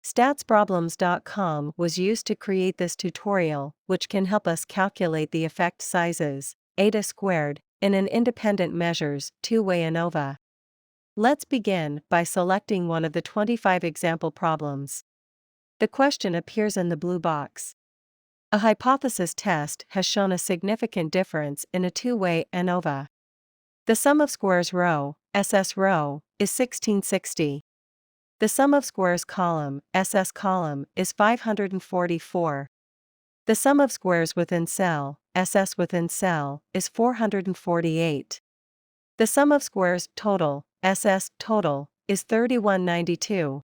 Statsproblems.com was used to create this tutorial, which can help us calculate the effect sizes, eta-squared, in an independent measures, two-way ANOVA. Let's begin by selecting one of the 25 example problems. The question appears in the blue box. A hypothesis test has shown a significant difference in a two-way ANOVA. The sum of squares row, SS row, is 1660. The sum of squares column, SS column, is 544. The sum of squares within cell, SS within cell, is 448. The sum of squares total, SS total, is 3192.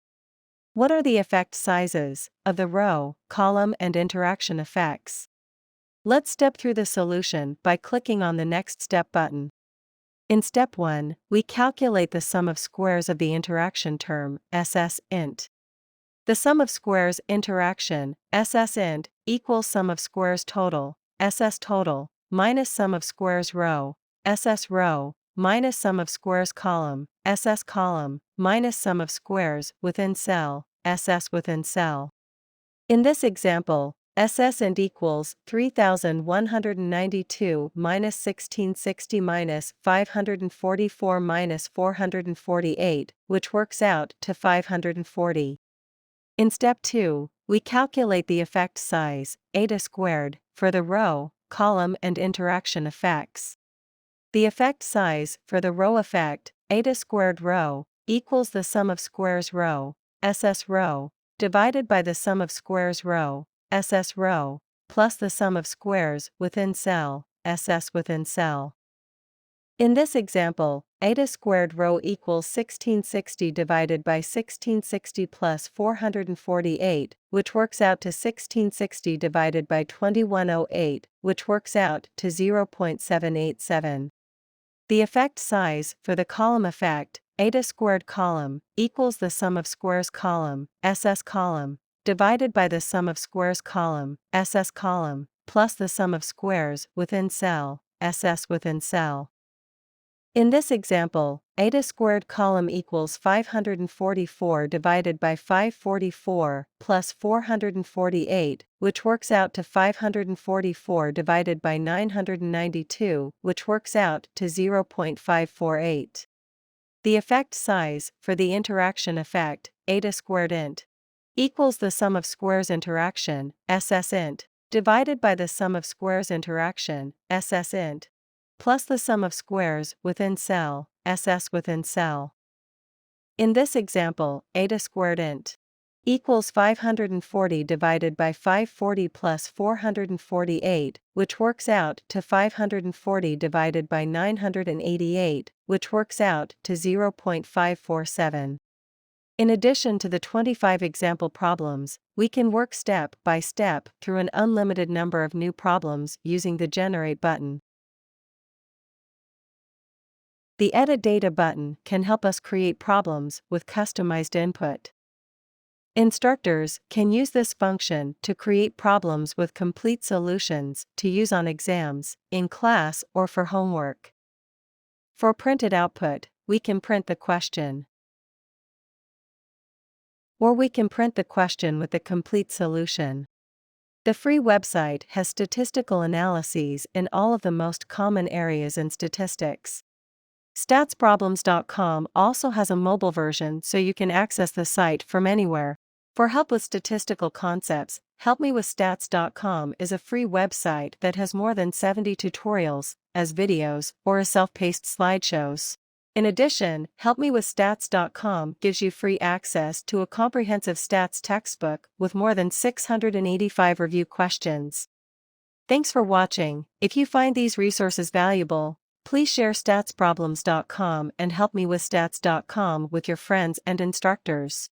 What are the effect sizes of the row, column, and interaction effects? Let's step through the solution by clicking on the Next Step button. In step 1, we calculate the sum of squares of the interaction term, SS int. The sum of squares interaction, SS int, equals sum of squares total, SS total, minus sum of squares row, SS row, minus sum of squares column, SS column, minus sum of squares within cell, SS within cell. In this example, SS int equals 3192 minus 1660 minus 544 minus 448, which works out to 540. In step 2, we calculate the effect size, eta-squared, for the row, column, and interaction effects. The effect size for the row effect, eta-squared row, equals the sum of squares row, SS row, divided by the sum of squares row, SS row, plus the sum of squares within cell, SS within cell. In this example, eta-squared row equals 1660 divided by 1660 plus 448, which works out to 1660 divided by 2108, which works out to 0.787. The effect size for the column effect, eta-squared column, equals the sum of squares column, SS column, divided by the sum of squares column, SS column, plus the sum of squares within cell, SS within cell. In this example, eta-squared column equals 544 divided by 544 plus 448, which works out to 544 divided by 992, which works out to 0.548. The effect size for the interaction effect, eta-squared int, equals the sum of squares interaction, SS int, divided by the sum of squares interaction, SS int, plus the sum of squares within cell, SS within cell. In this example, eta-squared int equals 540 divided by 540 plus 448, which works out to 540 divided by 988, which works out to 0.547. In addition to the 25 example problems, we can work step by step through an unlimited number of new problems using the Generate button. The Edit Data button can help us create problems with customized input. Instructors can use this function to create problems with complete solutions to use on exams, in class, or for homework. For printed output, we can print the question. Or we can print the question with the complete solution. The free website has statistical analyses in all of the most common areas in statistics. Statsproblems.com also has a mobile version so you can access the site from anywhere. For help with statistical concepts, helpmewithstats.com is a free website that has more than 70 tutorials, as videos, or as self-paced slideshows. In addition, helpmewithstats.com gives you free access to a comprehensive stats textbook with more than 685 review questions. Thanks for watching. If you find these resources valuable, please share statsproblems.com and helpmewithstats.com with your friends and instructors.